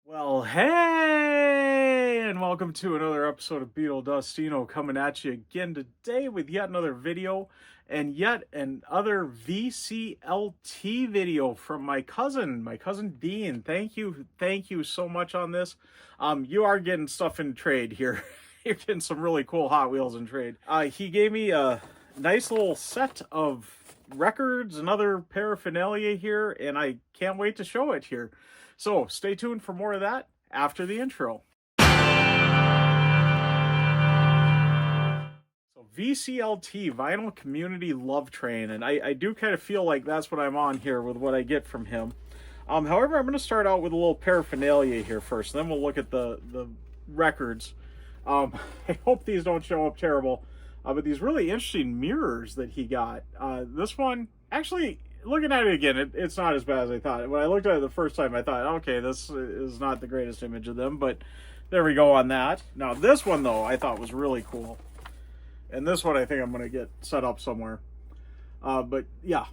Well, hey, and welcome to another episode of Beetle Dustino coming at you again today with yet another video and yet another VCLT video from my cousin Dean. Thank you so much on this. You are getting stuff in trade here. You're getting some really cool Hot Wheels in trade. He gave me a nice little set of records and other paraphernalia here, and I can't wait to show it here. So stay tuned for more of that after the intro. So VCLT, Vinyl Community Love Train, and I do kind of feel like that's what I'm on here with what I get from him. However, I'm going to start out with a little paraphernalia here first, then we'll look at the records. I hope these don't show up terrible, but these really interesting mirrors that he got. This one, actually, looking at it again, it's not as bad as I thought. When I looked at it the first time, I thought, okay, this is not the greatest image of them, but there we go on that. Now, this one, though, I thought was really cool. And this one, I think I'm going to get set up somewhere. But, yeah,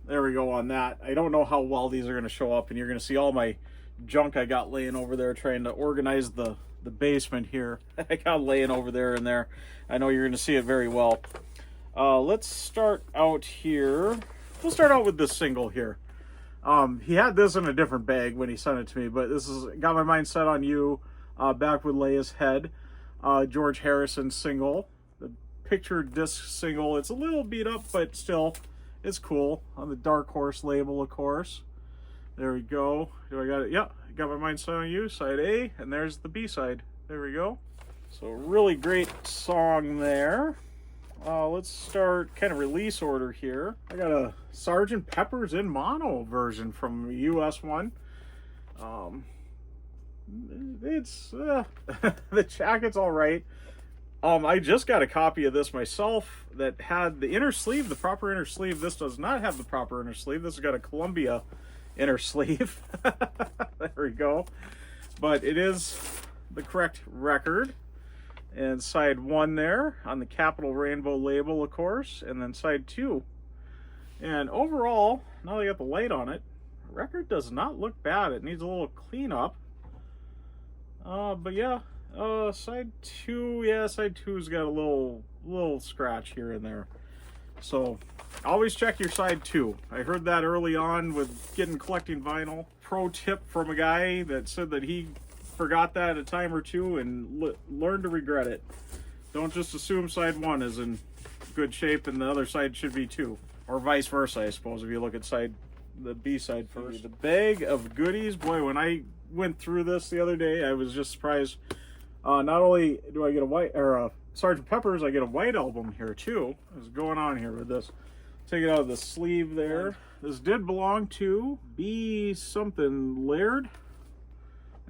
there we go on that. I don't know how well these are going to show up, and you're going to see all my junk I got laying over there trying to organize the basement here. I got laying over there and there. I know you're going to see it very well. Let's start out here. We'll start out with this single here. He had this in a different bag when he sent it to me, but this is Got My Mind Set on You, Back with Leia's Head, George Harrison single, the picture disc single. It's a little beat up, but still, it's cool. On the Dark Horse label, of course. There we go. Do I got it? Yeah, Got My Mind Set on You, side A, and there's the B side. There we go. So really great song there. Let's start kind of release order here. I got a Sgt. Pepper's in mono version from US one. It's the jacket's all right. I just got a copy of this myself that had the inner sleeve, the proper inner sleeve. This does not have the proper inner sleeve. This has got a Columbia inner sleeve. There we go. But it is the correct record. And side 1 there on the Capital Rainbow label, of course, and then side 2. And overall, now that I got the light on it, the record does not look bad. It needs a little cleanup. But yeah, side 2, yeah, side 2's got a little scratch here and there. So always check your side 2. I heard that early on with collecting vinyl. Pro tip from a guy that said that he forgot that a time or two and learn to regret it. Don't just assume side 1 is in good shape and the other side should be too, or vice versa, I suppose, if you look at the B side first. The bag of goodies, boy, when I went through this the other day, I was just surprised. Not only do I get a white or a Sgt. Pepper's, I get a white album here too. What's going on here with this? Take it out of the sleeve there. This did belong to B something Laird.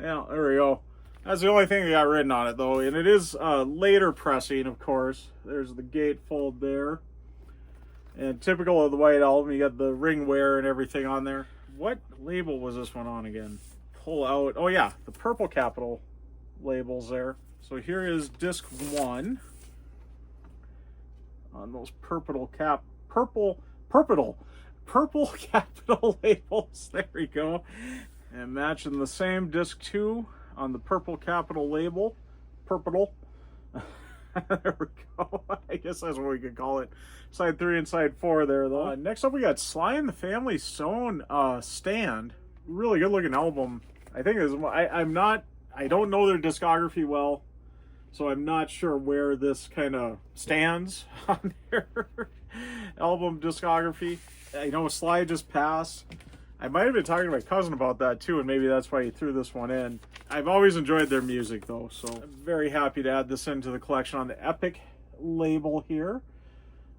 Yeah, there we go. That's the only thing that got written on it, though. And it is later pressing, of course. There's the gatefold there. And typical of the White Album, you got the ring wear and everything on there. What label was this one on again? Pull out. Oh, yeah, the Purple Capital labels there. So here is disc 1 on those purple Capital labels. There we go. And matching the same disc 2 on the Purple Capital label. Purple. There we go. I guess that's what we could call it. Side 3 and side 4 there, though. Next up, we got Sly and the Family Stone Stand. Really good looking album. I think I don't know their discography well, so I'm not sure where this kind of stands on their album discography. I know Sly just passed. I might have been talking to my cousin about that too, and maybe that's why he threw this one in. I've always enjoyed their music though, so I'm very happy to add this into the collection on the Epic label here.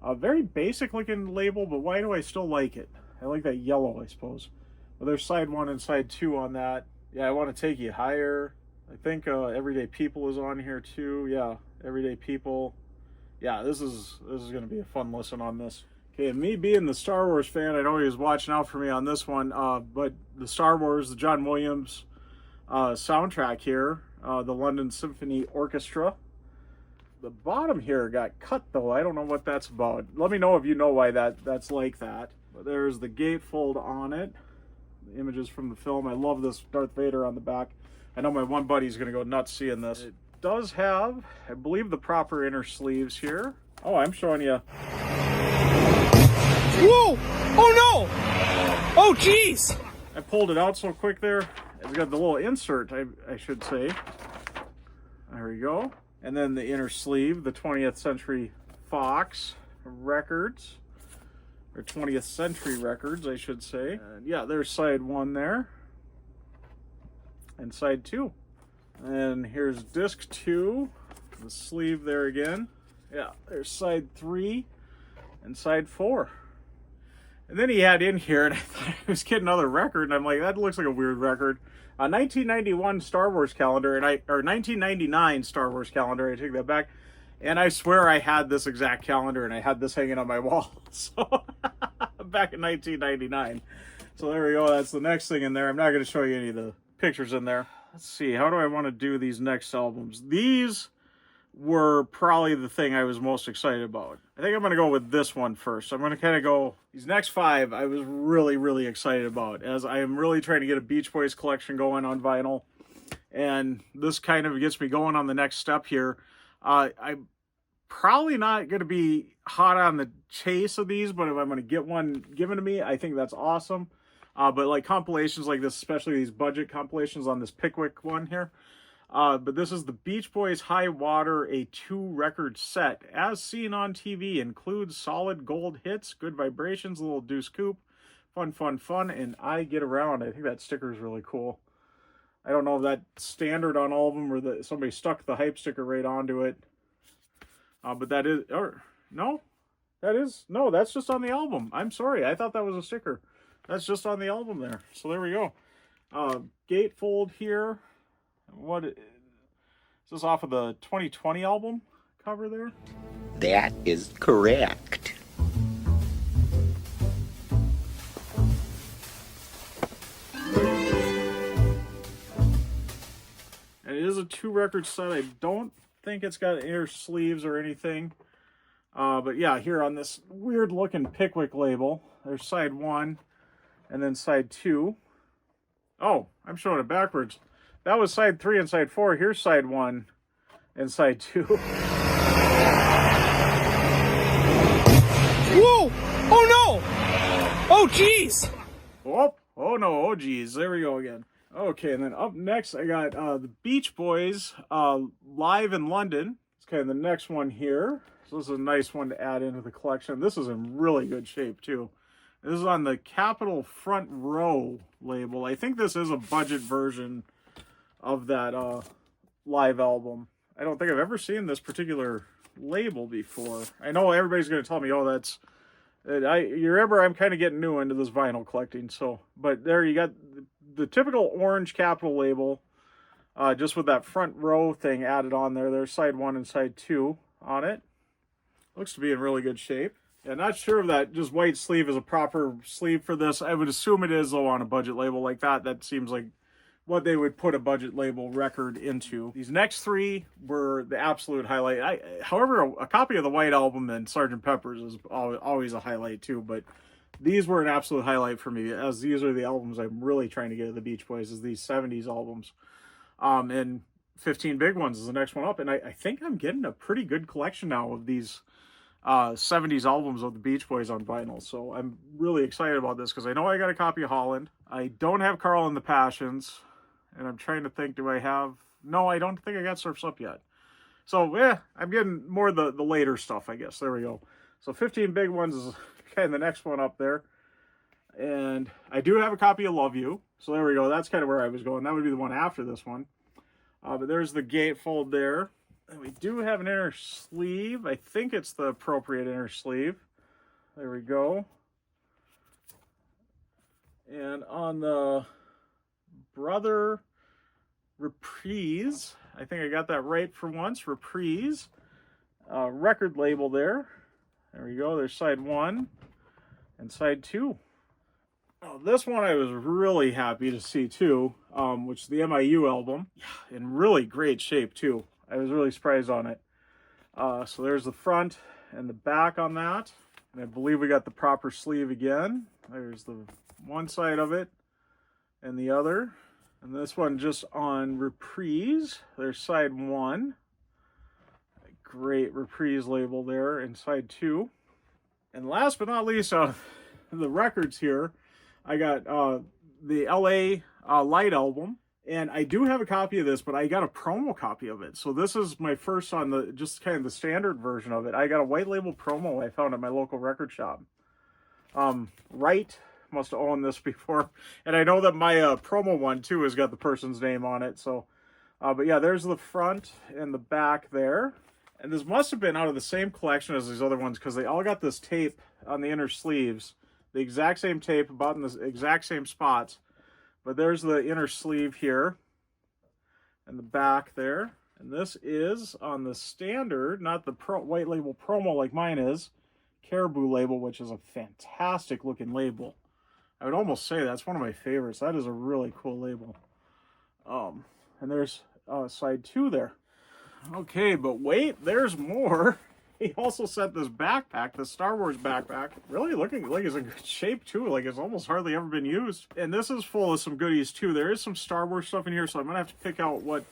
A very basic looking label, but why do I still like it? I like that yellow, I suppose. Well, there's side 1 and side 2 on that. Yeah, I Want to Take You Higher. I think Everyday People is on here too. Yeah, Everyday People. Yeah, this is going to be a fun listen on this. Okay, and me being the Star Wars fan, I know he was watching out for me on this one, but the Star Wars, the John Williams soundtrack here, the London Symphony Orchestra. The bottom here got cut, though. I don't know what that's about. Let me know if you know why that's like that. But there's the gatefold on it. images from the film. I love this Darth Vader on the back. I know my one buddy's going to go nuts seeing this. It does have, I believe, the proper inner sleeves here. Oh, I'm showing you. Whoa! Oh no! Oh jeez! I pulled it out so quick there. It's got the little insert, I should say. There we go. And then the inner sleeve, the 20th Century Fox records. Or 20th Century records, I should say. And yeah, there's side 1 there. And side 2. And here's disc 2. The sleeve there again. Yeah, there's side 3 and side 4. And then he had in here, and I thought I was getting another record, and I'm like, that looks like a weird record. A 1991 Star Wars calendar, or 1999 Star Wars calendar, I take that back. And I swear I had this exact calendar, and I had this hanging on my wall. So, back in 1999. So there we go, that's the next thing in there. I'm not going to show you any of the pictures in there. Let's see, how do I want to do these next albums? These were probably the thing I was most excited about. I think I'm going to go with this one first. I'm going to kind of go, these next 5 I was really, really excited about, as I am really trying to get a Beach Boys collection going on vinyl. And this kind of gets me going on the next step here. I'm probably not going to be hot on the chase of these, but if I'm going to get one given to me, I think that's awesome. But like compilations like this, especially these budget compilations on this Pickwick one here, but this is the Beach Boys High Water, a 2-record set. As seen on TV, includes solid gold hits, good vibrations, a little Deuce Coupe, fun, fun, fun, and I Get Around. I think that sticker is really cool. I don't know if that's standard on all of them or that somebody stuck the hype sticker right onto it. But that is, or no, that is, no, that's just on the album. I'm sorry, I thought that was a sticker. That's just on the album there. So there we go. Gatefold here. What is this, off of the 2020 album cover there? That is correct. And it is a 2-record set. I don't think it's got inner sleeves or anything. But yeah, here on this weird looking Pickwick label, there's side 1 and then side 2. Oh, I'm showing it backwards. That was side 3 and side 4. Here's side 1 and side 2. Whoa! Oh no! Oh jeez! Oh no, oh geez, there we go again. Okay, and then up next I got the Beach Boys live in London. It's kind of the next one here. So this is a nice one to add into the collection. This is in really good shape too. This is on the Capitol Front Row label. I think this is a budget version of that live album. I don't think I've ever seen this particular label before. I know everybody's going to tell me, oh, that's... you remember I'm kind of getting new into this vinyl collecting, so... But there you got the typical orange Capitol label, just with that front row thing added on there. There's side 1 and side 2 on it. Looks to be in really good shape. Yeah, not sure if that just white sleeve is a proper sleeve for this. I would assume it is, though, on a budget label like that. That seems like what they would put a budget label record into. These next 3 were the absolute highlight. However, a copy of the White Album and Sgt. Pepper's is always a highlight too, but these were an absolute highlight for me, as these are the albums I'm really trying to get at the Beach Boys, is these 70s albums. And 15 Big Ones is the next one up, and I think I'm getting a pretty good collection now of these 70s albums of the Beach Boys on vinyl, so I'm really excited about this, because I know I got a copy of Holland. I don't have Carl and the Passions, and I'm trying to think, do I have... No, I don't think I got Surf's Up yet. So, yeah, I'm getting more the later stuff, I guess. There we go. So 15 Big Ones is kind of the next one up there. And I do have a copy of Love You. So there we go. That's kind of where I was going. That would be the one after this one. But there's the gatefold there. And we do have an inner sleeve. I think it's the appropriate inner sleeve. There we go. And on the Brother Reprise, I think I got that right for once, Reprise, record label there. There we go, there's side 1 and side 2. Oh, this one I was really happy to see too, which is the M.I.U. album. Yeah, in really great shape too. I was really surprised on it. So there's the front and the back on that. And I believe we got the proper sleeve again. There's the one side of it. and the other. And this one just on Reprise. There's side 1. Great Reprise label there, and side 2. And last but not least, the records here, I got the LA Light album. And I do have a copy of this, but I got a promo copy of it. So this is my first on the, just kind of the standard version of it. I got a white label promo I found at my local record shop. Wright must have owned this before. And I know that my promo one too has got the person's name on it. So, but yeah, there's the front and the back there. And this must have been out of the same collection as these other ones, because they all got this tape on the inner sleeves. The exact same tape, about in the exact same spots. But there's the inner sleeve here, and the back there. And this is on the standard, not the white label promo like mine is, Caribou label, which is a fantastic looking label. I would almost say that's one of my favorites. That is a really cool label. And there's side 2 there. Okay, but wait, there's more. He also sent this backpack, the Star Wars backpack. Really looking like it's in good shape too, like it's almost hardly ever been used. And this is full of some goodies too. There is some Star Wars stuff in here, so I'm gonna have to pick out what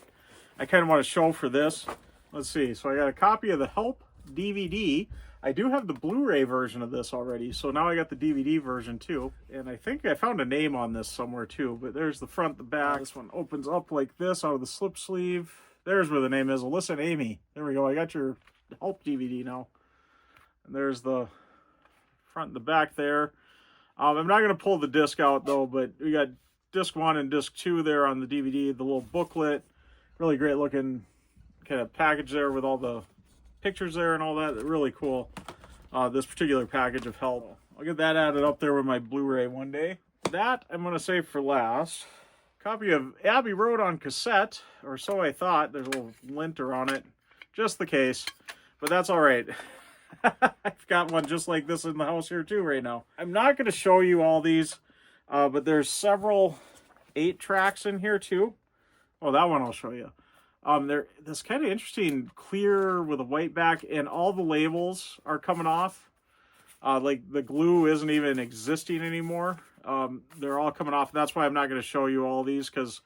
I kind of want to show for this. Let's see, so I got a copy of the Help DVD. I do have the Blu-ray version of this already, so now I got the DVD version too. And I think I found a name on this somewhere too, but there's the front, the back. This one opens up like this out of the slip sleeve. There's where the name is, Alyssa and Amy. There we go, I got your Help DVD now. And there's the front and the back there. I'm not going to pull the disc out though, but we got disc 1 and disc 2 there on the DVD. The little booklet, really great looking kind of package there with all the pictures there and all that. Really cool. This particular package of Help. I'll get that added up there with my Blu-ray one day. That I'm going to save for last. Copy of Abbey Road on cassette, or so I thought. There's a little linter on it, just the case. But that's all right. I've got one just like this in the house here too right now. I'm not going to show you all these, but there's several 8-tracks in here too. Oh, that one I'll show you. They're this kind of interesting clear with a white back, and all the labels are coming off. Like the glue isn't even existing anymore. They're all coming off. That's why I'm not going to show you all these, because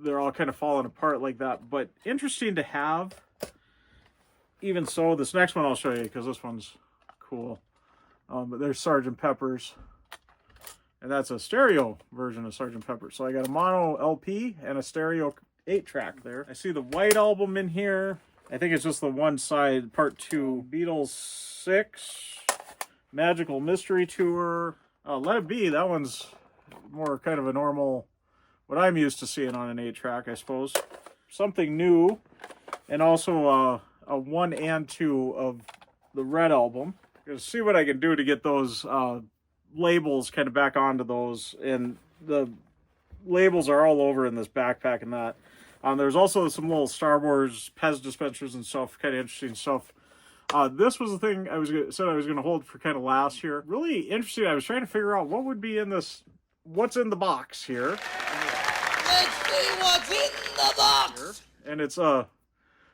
they're all kind of falling apart like that. But interesting to have. Even so, this next one I'll show you because this one's cool. But there's Sgt. Pepper's. And that's a stereo version of Sgt. Pepper. So I got a mono LP and a stereo 8-track there. I see the White Album in here. I think it's just the one side, part 2. Beatles 6. Magical Mystery Tour. Let It Be, that one's more kind of a normal, what I'm used to seeing on an 8-track, I suppose. Something new. And also a 1 and 2 of the Red Album. I'm going to see what I can do to get those labels kind of back onto those. And the labels are all over in this backpack and that. There's also some little Star Wars Pez dispensers and stuff, kind of interesting stuff. This was the thing said I was going to hold for kind of last year. Really interesting. I was trying to figure out what would be in this, what's in the box here. Let's see what's in the box. And it's a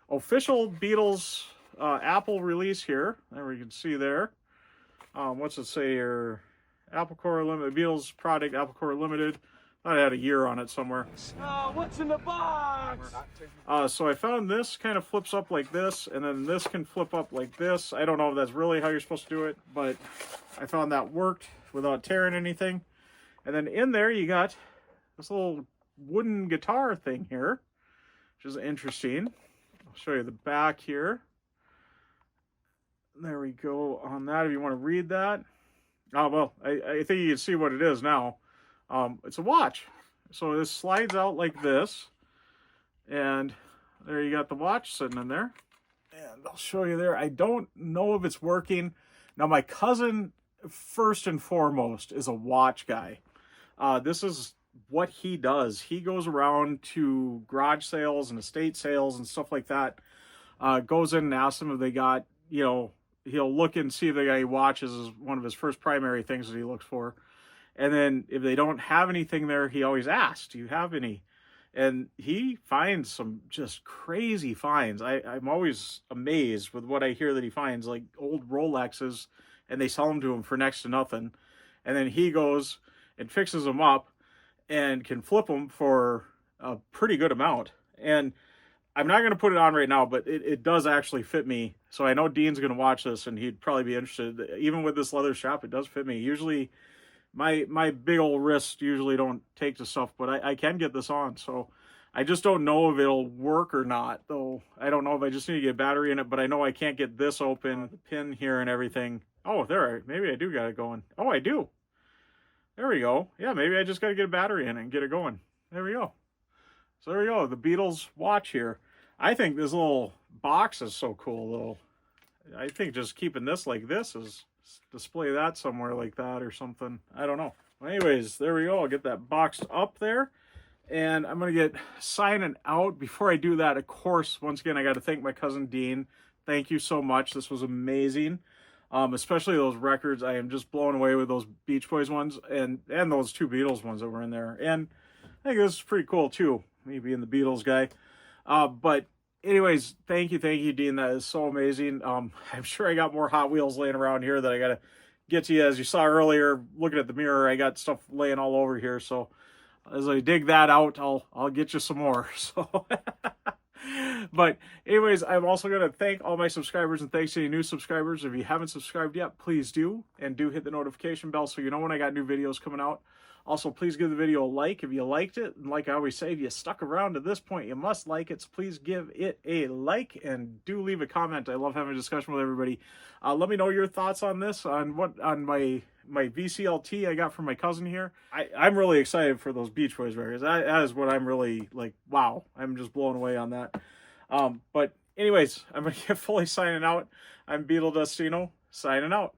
official Beatles Apple release here. There we can see there. What's it say here? Apple Core Limited, Beatles product, Apple Core Limited. I had a year on it somewhere. What's in the box? So I found this kind of flips up like this, and then this can flip up like this. I don't know if that's really how you're supposed to do it, but I found that worked without tearing anything. And then in there you got this little wooden guitar thing here, which is interesting. I'll show you the back here. There we go on that if you want to read that. Oh, well, I think you can see what it is now. It's a watch. So this slides out like this. And there you got the watch sitting in there. And I'll show you there. I don't know if it's working. Now, my cousin, first and foremost, is a watch guy. This is what he does. He goes around to garage sales and estate sales and stuff like that. Goes in and asks them if they got, you know, he'll look and see if they got any watches is one of his first primary things that he looks for. And then if they don't have anything there, he always asks, do you have any? And he finds some just crazy finds. I'm always amazed with what I hear that he finds, like old Rolexes, and they sell them to him for next to nothing. And then he goes and fixes them up and can flip them for a pretty good amount. And I'm not going to put it on right now, but it does actually fit me. So I know Dean's going to watch this, and he'd probably be interested. Even with this leather strap, it does fit me. Usually, my big old wrists usually don't take to stuff, but I can get this on. So I just don't know if it'll work or not, though. I don't know if I just need to get a battery in it, but I know I can't get this open, the pin here and everything. Oh, there, maybe I do got it going. Oh, I do. There we go. Yeah, maybe I just got to get a battery in it and get it going. There we go. So there we go, the Beatles watch here. I think this little box is so cool, though. I think just keeping this like this is display that somewhere like that or something. I don't know. Well, anyways, there we go. I'll get that boxed up there. And I'm going to get signing out. Before I do that, of course, once again, I got to thank my cousin Dean. Thank you so much. This was amazing. Especially those records. I am just blown away with those Beach Boys ones and those two Beatles ones that were in there. And I think this is pretty cool, too. Me being the Beatles guy. But anyways, thank you, Dean. That is so amazing. I'm sure I got more Hot Wheels laying around here that I got to get to you. As you saw earlier, looking at the mirror, I got stuff laying all over here. So as I dig that out, I'll get you some more. So, but anyways, I'm also going to thank all my subscribers and thanks to any new subscribers. If you haven't subscribed yet, please do. And do hit the notification bell so you know when I got new videos coming out. Also, please give the video a like if you liked it. And like I always say, if you stuck around to this point, you must like it. So please give it a like and do leave a comment. I love having a discussion with everybody. Let me know your thoughts on this, on my VCLT I got from my cousin here. I'm really excited for those Beach Boys records. That is what I'm really like, wow. I'm just blown away on that. But anyways, I'm going to get fully signing out. I'm Beatle Destino, signing out.